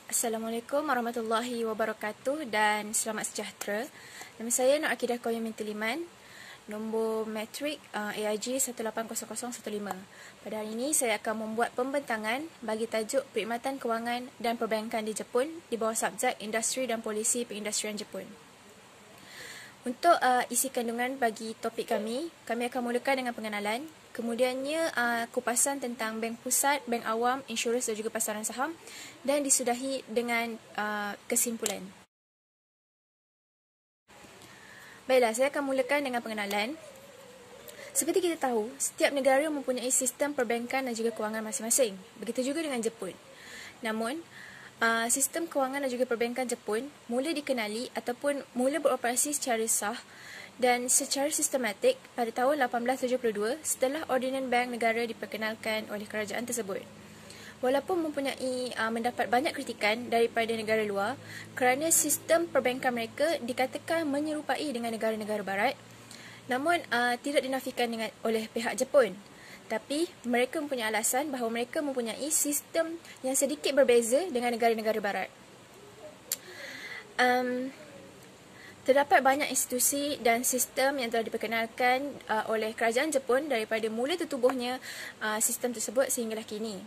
Assalamualaikum warahmatullahi wabarakatuh dan selamat sejahtera. Nama saya Nur Akidah Qayyum binti Liman, nombor matrik AIG 180015. Pada hari ini saya akan membuat pembentangan bagi tajuk Perkhidmatan Kewangan dan Perbankan di Jepun di bawah subjek Industri dan Polisi Perindustrian Jepun. Untuk isi kandungan bagi topik kami akan mulakan dengan pengenalan, kemudiannya kupasan tentang bank pusat, bank awam, insurans dan juga pasaran saham, dan disudahi dengan kesimpulan. Baiklah, saya akan mulakan dengan pengenalan. Seperti kita tahu, setiap negara mempunyai sistem perbankan dan juga kewangan masing-masing. Begitu juga dengan Jepun. Namun, sistem kewangan dan juga perbankan Jepun mula dikenali ataupun mula beroperasi secara sah dan secara sistematik pada tahun 1872 setelah Ordinan Bank Negara diperkenalkan oleh kerajaan tersebut. Walaupun mempunyai mendapat banyak kritikan daripada negara luar kerana sistem perbankan mereka dikatakan menyerupai dengan negara-negara barat, namun tidak dinafikan oleh pihak Jepun. Tapi mereka mempunyai alasan bahawa mereka mempunyai sistem yang sedikit berbeza dengan negara-negara barat. Terdapat banyak institusi dan sistem yang telah diperkenalkan oleh kerajaan Jepun daripada mula tertubuhnya sistem tersebut sehinggalah kini.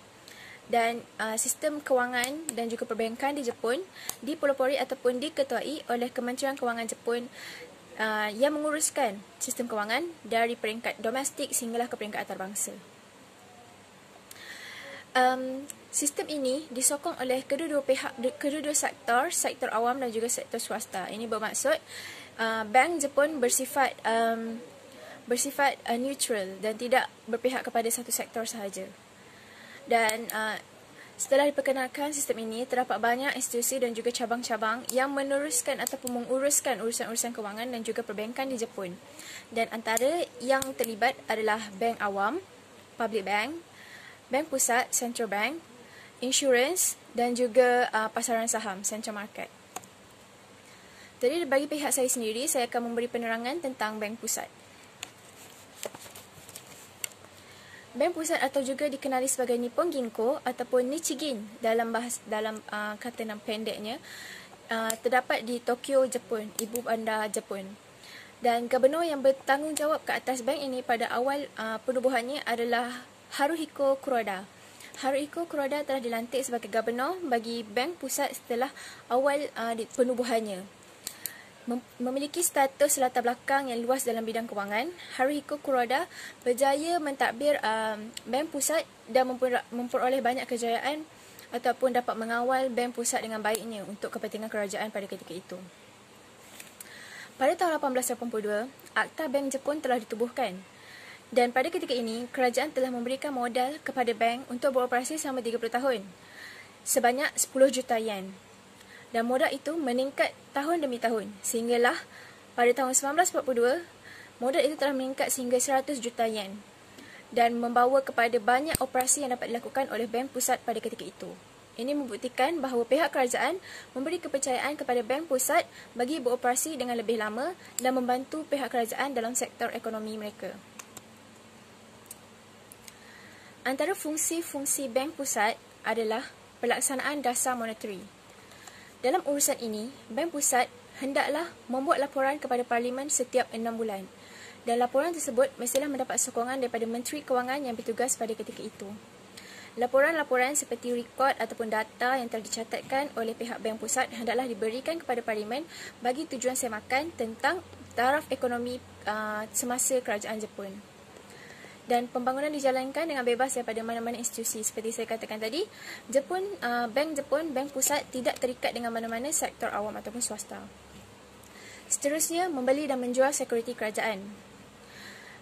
Dan sistem kewangan dan juga perbankan di Jepun dipelopori ataupun diketuai oleh Kementerian Kewangan Jepun yang menguruskan sistem kewangan dari peringkat domestik sehinggalah ke peringkat antarabangsa. Sistem ini disokong oleh kedua-dua pihak, kedua-dua sektor awam dan juga sektor swasta. Ini bermaksud bank Jepun bersifat neutral dan tidak berpihak kepada satu sektor sahaja. Dan setelah diperkenalkan sistem ini, terdapat banyak institusi dan juga cabang-cabang yang meneruskan ataupun menguruskan urusan-urusan kewangan dan juga perbankan di Jepun. Dan antara yang terlibat adalah bank awam, public bank, bank pusat, central bank, insurans dan juga pasaran saham, central market. Jadi bagi pihak saya sendiri, saya akan memberi penerangan tentang bank pusat. Bank pusat atau juga dikenali sebagai Nippon Ginko ataupun Nichigin dalam kata nama pendeknya, terdapat di Tokyo, Jepun, ibu bandar Jepun. Dan gubernur yang bertanggungjawab ke atas bank ini pada awal penubuhannya adalah Haruhiko Kuroda. Haruhiko Kuroda telah dilantik sebagai gubernur bagi bank pusat setelah awal penubuhannya. Memiliki status latar belakang yang luas dalam bidang kewangan, Haruhiko Kuroda berjaya mentadbir bank pusat dan memperoleh banyak kejayaan ataupun dapat mengawal bank pusat dengan baiknya untuk kepentingan kerajaan pada ketika itu. Pada tahun 1882, Akta Bank Jepun telah ditubuhkan. Dan pada ketika ini, kerajaan telah memberikan modal kepada bank untuk beroperasi selama 30 tahun, sebanyak 10 juta yen. Dan modal itu meningkat tahun demi tahun, sehinggalah pada tahun 1942, modal itu telah meningkat sehingga 100 juta yen dan membawa kepada banyak operasi yang dapat dilakukan oleh bank pusat pada ketika itu. Ini membuktikan bahawa pihak kerajaan memberi kepercayaan kepada bank pusat bagi beroperasi dengan lebih lama dan membantu pihak kerajaan dalam sektor ekonomi mereka. Antara fungsi-fungsi bank pusat adalah pelaksanaan dasar monetary. Dalam urusan ini, bank pusat hendaklah membuat laporan kepada Parlimen setiap 6 bulan. Dan laporan tersebut mestilah mendapat sokongan daripada Menteri Kewangan yang bertugas pada ketika itu. Laporan-laporan seperti rekod ataupun data yang telah dicatatkan oleh pihak bank pusat hendaklah diberikan kepada Parlimen bagi tujuan semakan tentang taraf ekonomi semasa kerajaan Jepun. Dan pembangunan dijalankan dengan bebas daripada mana-mana institusi. Seperti saya katakan tadi, bank pusat tidak terikat dengan mana-mana sektor awam ataupun swasta. Seterusnya, membeli dan menjual sekuriti kerajaan.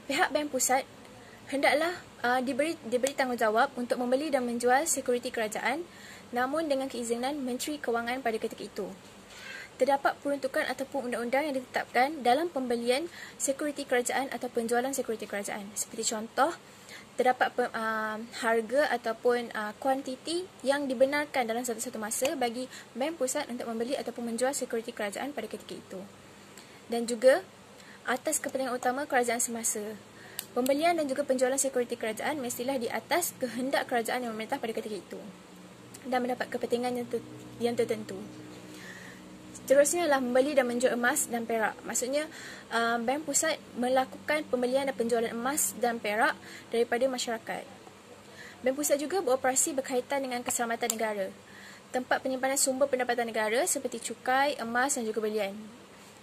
Pihak bank pusat hendaklah diberi tanggungjawab untuk membeli dan menjual sekuriti kerajaan, namun dengan keizinan Menteri Kewangan pada ketika itu. Terdapat peruntukan ataupun undang-undang yang ditetapkan dalam pembelian sekuriti kerajaan atau penjualan sekuriti kerajaan. Seperti contoh, terdapat harga ataupun kuantiti yang dibenarkan dalam satu-satu masa bagi bank pusat untuk membeli ataupun menjual sekuriti kerajaan pada ketika itu. Dan juga atas kepentingan utama kerajaan semasa. Pembelian dan juga penjualan sekuriti kerajaan mestilah di atas kehendak kerajaan yang memerintah pada ketika itu. dan mendapat kepentingan yang tertentu. Seterusnya adalah membeli dan menjual emas dan perak. Maksudnya, Bank Pusat melakukan pembelian dan penjualan emas dan perak daripada masyarakat. Bank Pusat juga beroperasi berkaitan dengan keselamatan negara, tempat penyimpanan sumber pendapatan negara seperti cukai, emas dan juga belian.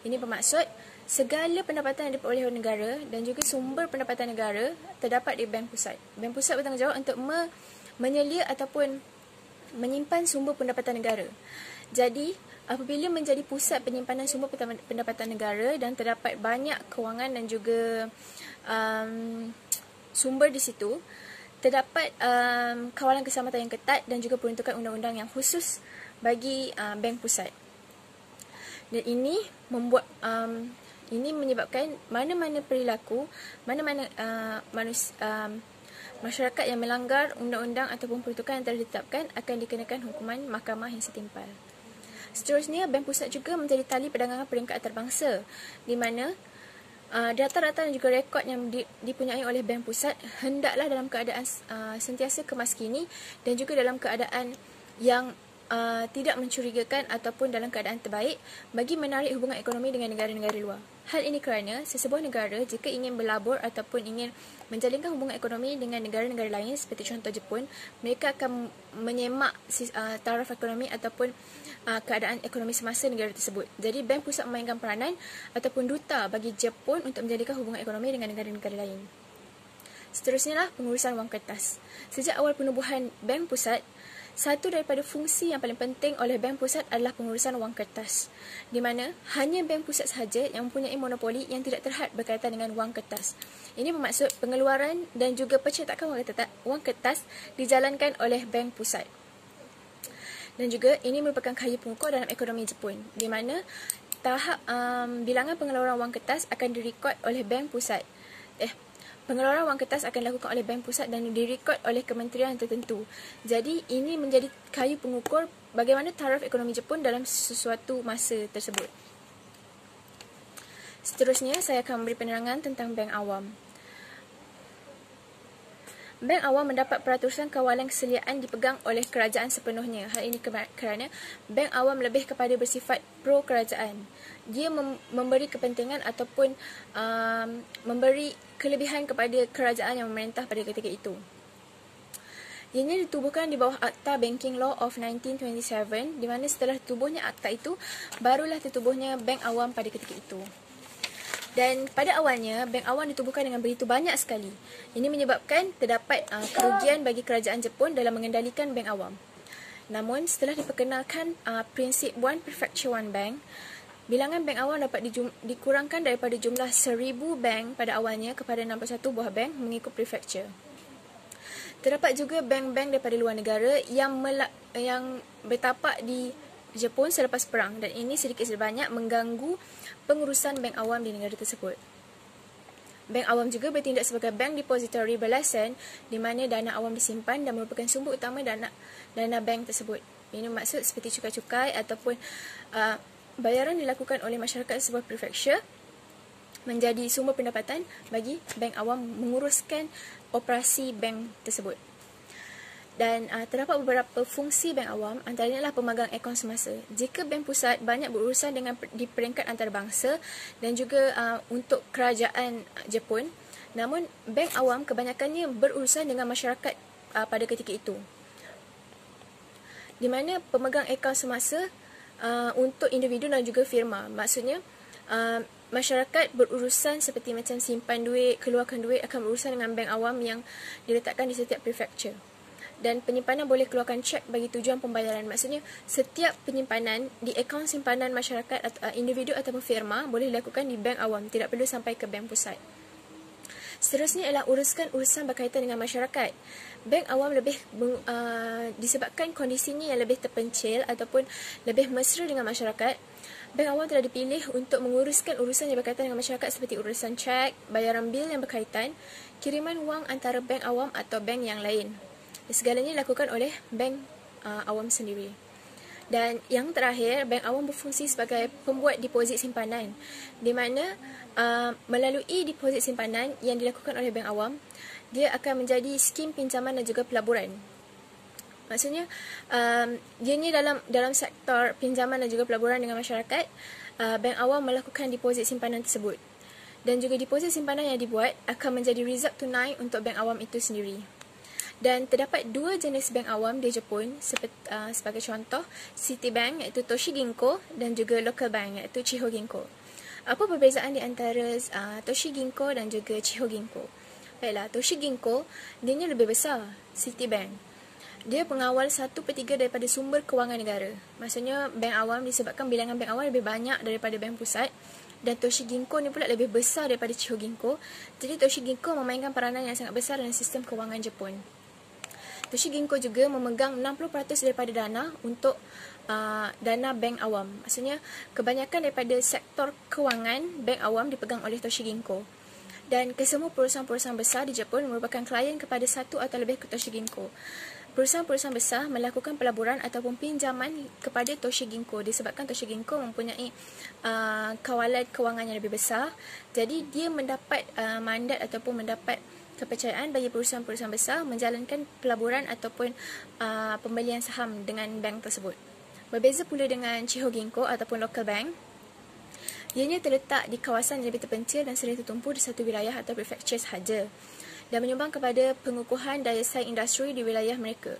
Ini bermaksud segala pendapatan yang diperoleh oleh negara dan juga sumber pendapatan negara terdapat di Bank Pusat. Bank Pusat bertanggungjawab untuk menyelia ataupun menyimpan sumber pendapatan negara. Jadi, apabila menjadi pusat penyimpanan sumber pendapatan negara dan terdapat banyak kewangan dan juga sumber di situ, terdapat kawalan keselamatan yang ketat dan juga peruntukan undang-undang yang khusus bagi Bank Pusat. Dan ini menyebabkan mana-mana perilaku, mana-mana masyarakat yang melanggar undang-undang ataupun peruntukan yang telah ditetapkan akan dikenakan hukuman mahkamah yang setimpal. Seterusnya, Bank Pusat juga menjadi tali perdagangan peringkat antarabangsa, di mana data-data dan juga rekod yang dipunyai oleh Bank Pusat hendaklah dalam keadaan sentiasa kemaskini dan juga dalam keadaan yang tidak mencurigakan ataupun dalam keadaan terbaik bagi menarik hubungan ekonomi dengan negara-negara luar. Hal ini kerana sesebuah negara jika ingin berlabur ataupun ingin menjalinkan hubungan ekonomi dengan negara-negara lain seperti contoh Jepun, mereka akan menyemak taraf ekonomi ataupun keadaan ekonomi semasa negara tersebut. Jadi Bank Pusat memainkan peranan ataupun duta bagi Jepun untuk menjalinkan hubungan ekonomi dengan negara-negara lain. Seterusnya lah pengurusan wang kertas. Sejak awal penubuhan Bank Pusat, satu daripada fungsi yang paling penting oleh Bank Pusat adalah pengurusan wang kertas, di mana hanya Bank Pusat sahaja yang mempunyai monopoli yang tidak terhad berkaitan dengan wang kertas. Ini bermaksud pengeluaran dan juga pencetakan wang kertas dijalankan oleh Bank Pusat. Dan juga ini merupakan kayu pengukur dalam ekonomi Jepun, di mana tahap bilangan pengeluaran wang kertas akan direkod oleh Bank Pusat. Pengeluaran wang kertas akan dilakukan oleh Bank Pusat dan direkod oleh kementerian tertentu. Jadi, ini menjadi kayu pengukur bagaimana taraf ekonomi Jepun dalam sesuatu masa tersebut. Seterusnya, saya akan memberi penerangan tentang Bank Awam. Bank Awam mendapat peratusan kawalan keseliaan dipegang oleh kerajaan sepenuhnya. Hal ini kerana Bank Awam lebih kepada bersifat pro-kerajaan. Dia memberi kepentingan ataupun memberi kelebihan kepada kerajaan yang memerintah pada ketika itu. Ianya ditubuhkan di bawah Akta Banking Law of 1927, di mana setelah tubuhnya akta itu, barulah tertubuhnya Bank Awam pada ketika itu. Dan pada awalnya, Bank Awam ditubuhkan dengan begitu banyak sekali. Ini menyebabkan terdapat kerugian bagi kerajaan Jepun dalam mengendalikan Bank Awam. Namun, setelah diperkenalkan prinsip One Prefecture One Bank, bilangan Bank Awam dapat dikurangkan daripada jumlah 1000 bank pada awalnya kepada 61 buah bank mengikut prefecture. Terdapat juga bank-bank daripada luar negara yang bertapak di Jepun selepas perang, dan ini sedikit sebanyak mengganggu pengurusan Bank Awam di negara tersebut. Bank Awam juga bertindak sebagai bank depository berlesen, di mana dana awam disimpan dan merupakan sumber utama dana bank tersebut. Ini maksud seperti cukai-cukai ataupun bayaran dilakukan oleh masyarakat sebuah prefecture menjadi sumber pendapatan bagi Bank Awam menguruskan operasi bank tersebut. Dan terdapat beberapa fungsi Bank Awam, antaranya adalah pemegang akaun semasa. Jika Bank Pusat banyak berurusan di peringkat antarabangsa dan juga untuk kerajaan Jepun, namun Bank Awam kebanyakannya berurusan dengan masyarakat pada ketika itu. Di mana pemegang akaun semasa untuk individu dan juga firma. Maksudnya, masyarakat berurusan seperti macam simpan duit, keluarkan duit akan berurusan dengan Bank Awam yang diletakkan di setiap prefecture. Dan penyimpanan boleh keluarkan cek bagi tujuan pembayaran. Maksudnya, setiap penyimpanan di akaun simpanan masyarakat individu ataupun firma boleh dilakukan di Bank Awam, tidak perlu sampai ke Bank Pusat. Seterusnya ialah uruskan urusan berkaitan dengan masyarakat. Bank Awam lebih disebabkan kondisinya yang lebih terpencil ataupun lebih mesra dengan masyarakat, Bank Awam telah dipilih untuk menguruskan urusan yang berkaitan dengan masyarakat seperti urusan cek, bayaran bil yang berkaitan, kiriman wang antara Bank Awam atau bank yang lain. Segalanya dilakukan oleh Bank Awam sendiri. Dan yang terakhir, Bank Awam berfungsi sebagai pembuat deposit simpanan, di mana melalui deposit simpanan yang dilakukan oleh Bank Awam, dia akan menjadi skim pinjaman dan juga pelaburan. Maksudnya dia ni dalam sektor pinjaman dan juga pelaburan dengan masyarakat, bank awam melakukan deposit simpanan tersebut. Dan juga deposit simpanan yang dibuat akan menjadi reserve tunai untuk bank awam itu sendiri. Dan terdapat dua jenis bank awam di Jepun, sebagai contoh Citibank iaitu Toshi Ginko dan juga Local Bank iaitu Chiho Ginko. Apa perbezaan di antara Toshi Ginko dan juga Chiho Ginko? Baiklah, Toshi Ginko dia ni lebih besar Citibank. Dia pengawal 1/3 daripada sumber kewangan negara. Maksudnya bank awam disebabkan bilangan bank awam lebih banyak daripada bank pusat. Dan Toshi Ginko ni pula lebih besar daripada Chiho Ginko. Jadi Toshi Ginko memainkan peranan yang sangat besar dalam sistem kewangan Jepun. Toshi Ginko juga memegang 60% daripada dana untuk dana bank awam. Maksudnya kebanyakan daripada sektor kewangan bank awam dipegang oleh Toshi Ginko. Dan kesemua perusahaan-perusahaan besar di Jepun merupakan klien kepada satu atau lebih Toshi Ginko. Perusahaan-perusahaan besar melakukan pelaburan ataupun pinjaman kepada Toshi Ginko disebabkan Toshi Ginko mempunyai kawalan kewangan yang lebih besar. Jadi dia mendapat mandat ataupun mendapat kepercayaan bagi perusahaan-perusahaan besar menjalankan pelaburan ataupun pembelian saham dengan bank tersebut. Berbeza pula dengan Chiho Ginko ataupun Local Bank. Ianya terletak di kawasan yang lebih terpencil dan sering tertumpu di satu wilayah atau prefecture sahaja dan menyumbang kepada pengukuhan daya saing industri di wilayah mereka.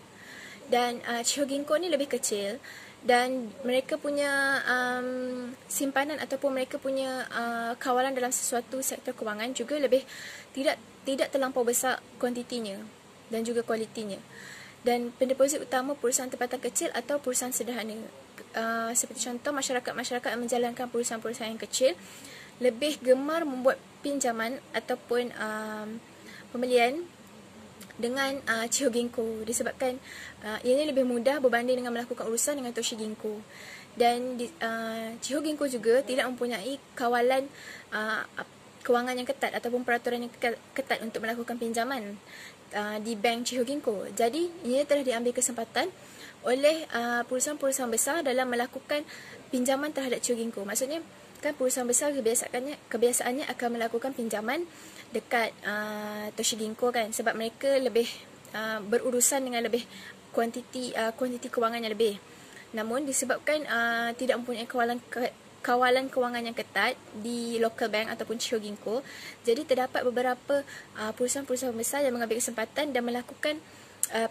Dan Chiho Ginko ni lebih kecil dan mereka punya simpanan ataupun mereka punya kawalan dalam sesuatu sektor kewangan juga lebih tidak terlampau besar kuantitinya dan juga kualitinya. Dan pendeposit utama perusahaan tempatan kecil atau perusahaan sederhana. Seperti contoh masyarakat yang menjalankan perusahaan-perusahaan yang kecil lebih gemar membuat pinjaman ataupun pembelian dengan Chiho Ginko disebabkan ianya lebih mudah berbanding dengan melakukan urusan dengan Toshi Ginko. Dan Chiho Ginko juga tidak mempunyai kawalan kewangan yang ketat ataupun peraturan yang ketat untuk melakukan pinjaman di bank Chiho Ginko. Jadi ia telah diambil kesempatan oleh perusahaan-perusahaan besar dalam melakukan pinjaman terhadap Chiho Ginko. Maksudnya kan perusahaan besar kebiasaannya akan melakukan pinjaman dekat Toshi Ginko kan, sebab mereka lebih berurusan dengan lebih kuantiti kewangan yang lebih. Namun disebabkan tidak mempunyai kawalan kewangan yang ketat di Local Bank ataupun Chiho Ginko, jadi terdapat beberapa perusahaan-perusahaan besar yang mengambil kesempatan dan melakukan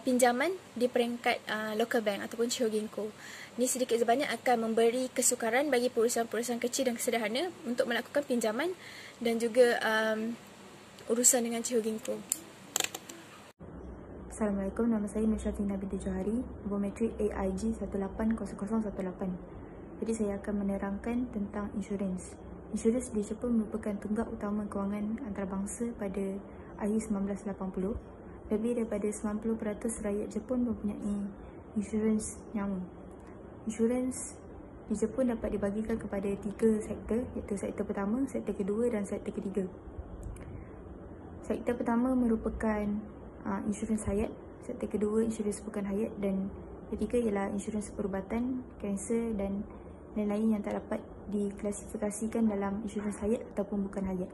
pinjaman di peringkat Local Bank ataupun Chiho Ginko. Ini sedikit sebanyak akan memberi kesukaran bagi perusahaan-perusahaan kecil dan sederhana untuk melakukan pinjaman dan juga urusan dengan Chiho Ginko. Assalamualaikum, nama saya Nur Syafiqah binti Johari, Laboratory AIG 180018. Jadi saya akan menerangkan tentang insurans. Insurans di Jepun merupakan tunggak utama kewangan antarabangsa pada akhir 1980. Lebih daripada 90% rakyat Jepun mempunyai insurans nyawa. Insurans di Jepun dapat dibagikan kepada 3 sektor, iaitu sektor pertama, sektor kedua dan sektor ketiga. Sektor pertama merupakan insurans hayat, sektor kedua insurans bukan hayat dan ketiga ialah insurans perubatan, kanser dan lain-lain yang tak dapat diklasifikasikan dalam insurans hayat ataupun bukan hayat.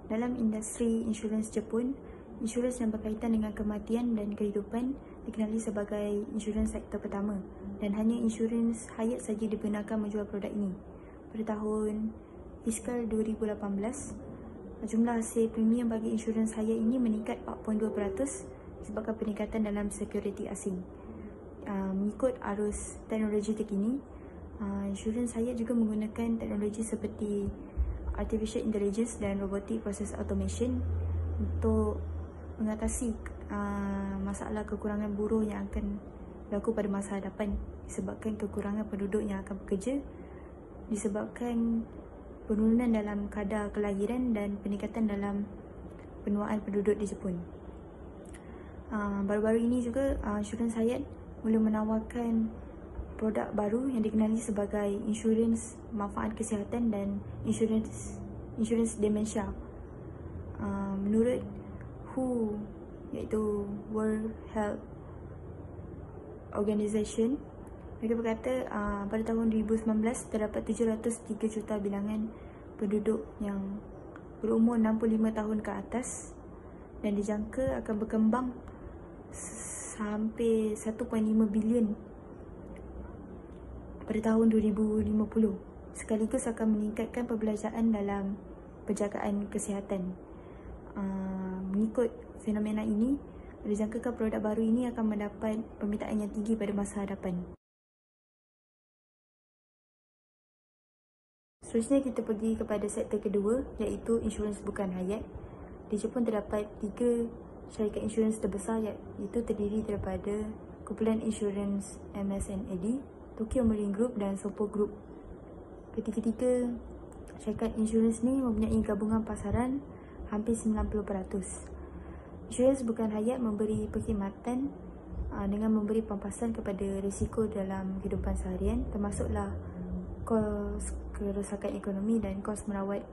Dalam industri insurans Jepun, insurans yang berkaitan dengan kematian dan kehidupan dikenali sebagai insurans sektor pertama dan hanya insurans hayat saja dibenarkan menjual produk ini. Pada tahun fiskal 2018, jumlah hasil premium bagi insurans hayat ini meningkat 4.2% disebabkan peningkatan dalam sekuriti asing. Mengikut arus teknologi terkini, insurans hayat juga menggunakan teknologi seperti artificial intelligence dan robotic process automation untuk mengatasi masalah kekurangan buruh yang akan berlaku pada masa hadapan disebabkan kekurangan penduduk yang akan bekerja, disebabkan penurunan dalam kadar kelahiran dan peningkatan dalam penuaan penduduk di Jepun. Baru-baru ini juga insurans hayat mula menawarkan produk baru yang dikenali sebagai insurans manfaat kesihatan dan insurans demensia. Menurut WHO, iaitu World Health Organization, mereka berkata pada tahun 2019 terdapat 703 juta bilangan penduduk yang berumur 65 tahun ke atas dan dijangka akan berkembang hampir 1.5 bilion pada tahun 2050, sekaligus akan meningkatkan perbelanjaan dalam penjagaan kesihatan. Mengikut fenomena ini, dijangkakan produk baru ini akan mendapat permintaan yang tinggi pada masa hadapan. Seterusnya kita pergi kepada sektor kedua, iaitu insurans bukan hayat. Di Jepun terdapat 3 syarikat insurans terbesar, iaitu terdiri daripada kumpulan insurans MS&AD, Tokyo Marine Group dan Sompo Group. Ketiga-tiga syarikat insurans ni mempunyai gabungan pasaran hampir 90%. Insurans bukan hayat memberi perkhidmatan dengan memberi pampasan kepada risiko dalam kehidupan seharian, termasuklah kos kerosakan ekonomi dan kos merawat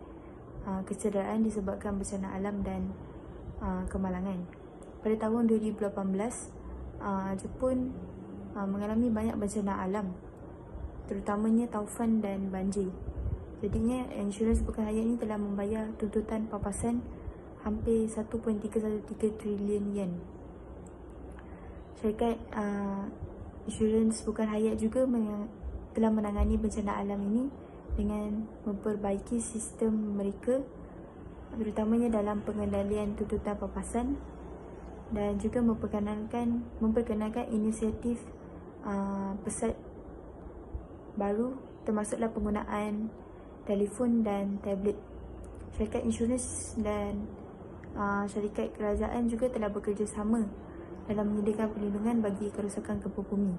kecederaan disebabkan bencana alam dan kemalangan. Pada tahun 2018, Jepun mengalami banyak bencana alam, terutamanya taufan dan banjir. Jadinya insurans bukan hayat ini telah membayar tuntutan pampasan hampir 1.313 trilion yen. Syarikat insurans bukan hayat juga telah menangani bencana alam ini dengan memperbaiki sistem mereka, terutamanya dalam pengendalian tuntutan pampasan, dan juga memperkenalkan inisiatif pesat baru, termasuklah penggunaan telefon dan tablet. Syarikat insurans dan syarikat kerajaan juga telah bekerjasama dalam menyediakan perlindungan bagi kerosakan gempa bumi.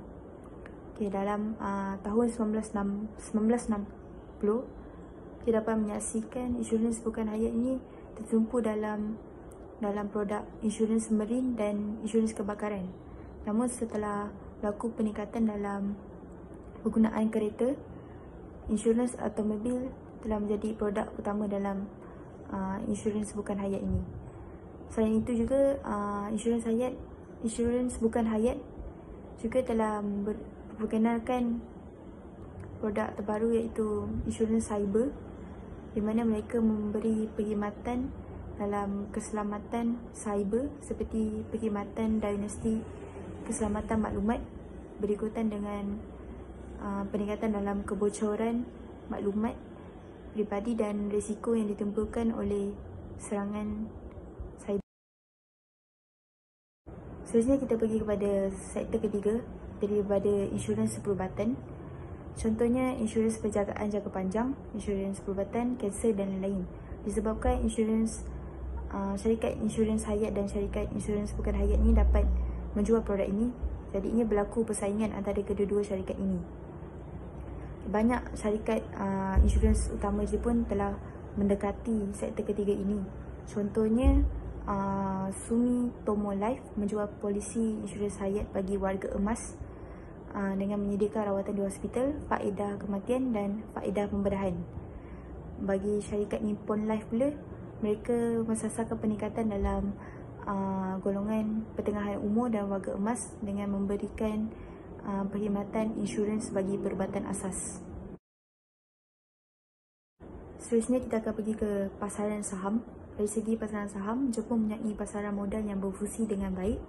Dalam tahun 1960, kita dapat menyaksikan insurans bukan hayat ini tertumpu dalam produk insurans marine dan insurans kebakaran. Namun setelah berlaku peningkatan dalam penggunaan kereta, insurans automobil telah menjadi produk utama dalam insurans bukan hayat ini. Selain itu juga insurans bukan hayat juga telah memperkenalkan produk terbaru, iaitu insurans cyber, di mana mereka memberi perkhidmatan dalam keselamatan cyber seperti perkhidmatan diagnostik keselamatan maklumat berikutan dengan peningkatan dalam kebocoran maklumat pribadi dan risiko yang ditimbulkan oleh serangan cyber. Seterusnya kita pergi kepada sektor ketiga, daripada insurans perubatan. Contohnya insurans penjagaan jangka panjang, insurans perubatan, kanser dan lain-lain. Disebabkan syarikat insurans hayat dan syarikat insurans bukan hayat ini dapat menjual produk ini, jadinya berlaku persaingan antara kedua-dua syarikat ini. Banyak syarikat insurans utama Jepun telah mendekati sektor ketiga ini. Contohnya Sumitomo Life menjual polisi insurans hayat bagi warga emas dengan menyediakan rawatan di hospital, faedah kematian dan faedah pembedahan. Bagi syarikat Nippon Life pula, mereka mensasarkan peningkatan dalam golongan pertengahan umur dan warga emas dengan memberikan perkhidmatan insurans bagi perubatan asas. Seterusnya kita akan pergi ke pasaran saham. Dari segi pasaran saham, Jepun mempunyai pasaran modal yang berfungsi dengan baik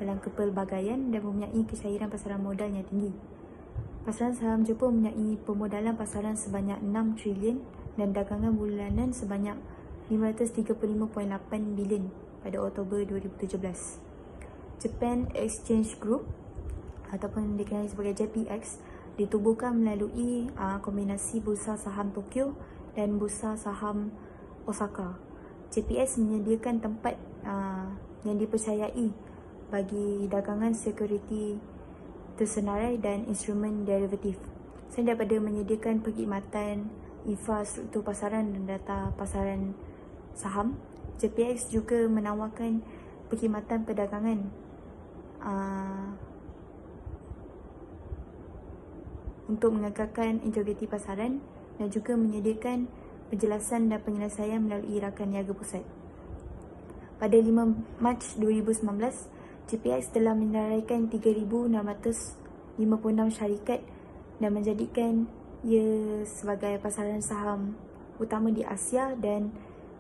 dalam kepelbagaian dan mempunyai kecairan pasaran modal yang tinggi. Pasaran saham Jepun mempunyai pemodalan pasaran sebanyak 6 trilion dan dagangan bulanan sebanyak 535.8 bilion pada Oktober 2017. Japan Exchange Group ataupun dikenali sebagai JPX ditubuhkan melalui kombinasi bursa saham Tokyo dan bursa saham Osaka. JPX menyediakan tempat yang dipercayai bagi dagangan sekuriti tersenarai dan instrumen derivatif. Selain daripada menyediakan perkhidmatan infrastruktur pasaran dan data pasaran saham, JPX juga menawarkan perkhidmatan perdagangan untuk mengekalkan integriti pasaran dan juga menyediakan penjelasan dan penyelesaian melalui rakan niaga pusat. Pada 5 Mac 2019, JPX telah menaraikan 3,656 syarikat dan menjadikan ia sebagai pasaran saham utama di Asia dan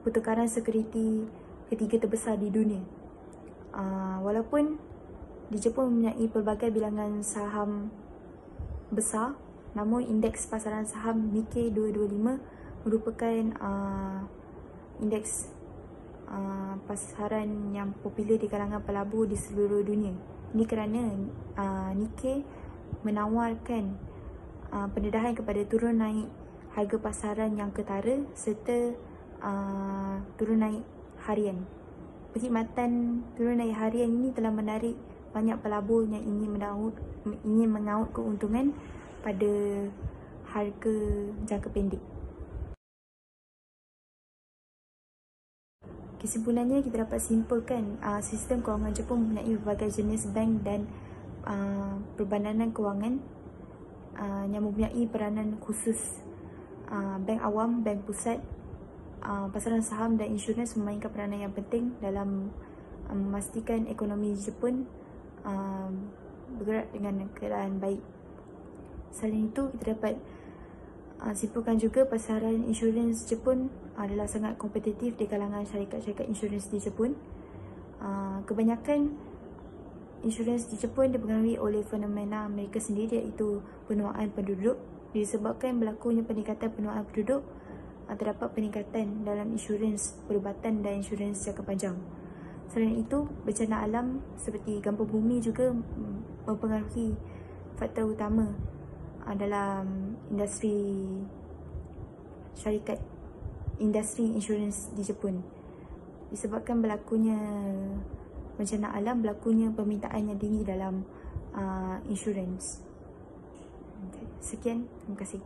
pertukaran sekuriti ketiga terbesar di dunia. Walaupun Di Jepun mempunyai pelbagai bilangan saham besar, namun indeks pasaran saham Nikkei 225 merupakan indeks pasaran yang popular di kalangan pelabur di seluruh dunia. Ini kerana Nikkei menawarkan pendedahan kepada turun naik harga pasaran yang ketara serta turun naik harian. Perkhidmatan turun naik harian ini telah menarik banyak pelabur yang ingin mengaut keuntungan pada harga jangka pendek. Kesimpulannya, kita dapat simpulkan sistem kewangan Jepun mempunyai berbagai jenis bank dan perbandanan kewangan yang mempunyai peranan khusus. Bank awam, bank pusat, pasaran saham dan insurans memainkan peranan yang penting dalam memastikan ekonomi Jepun bergerak dengan keadaan baik. Selain itu, kita dapat simpulkan juga pasaran insurans Jepun adalah sangat kompetitif di kalangan syarikat-syarikat insurans di Jepun. Kebanyakan insurans di Jepun dipengaruhi oleh fenomena mereka sendiri, iaitu penuaan penduduk. Disebabkan berlakunya peningkatan penuaan penduduk, terdapat peningkatan dalam insurans perubatan dan insurans jangka panjang. Selain itu, bencana alam seperti gempa bumi juga mempengaruhi faktor utama dalam industri insurans di Jepun. Disebabkan berlakunya bencana alam, berlakunya permintaan yang tinggi dalam insurans. Sekian, terima kasih.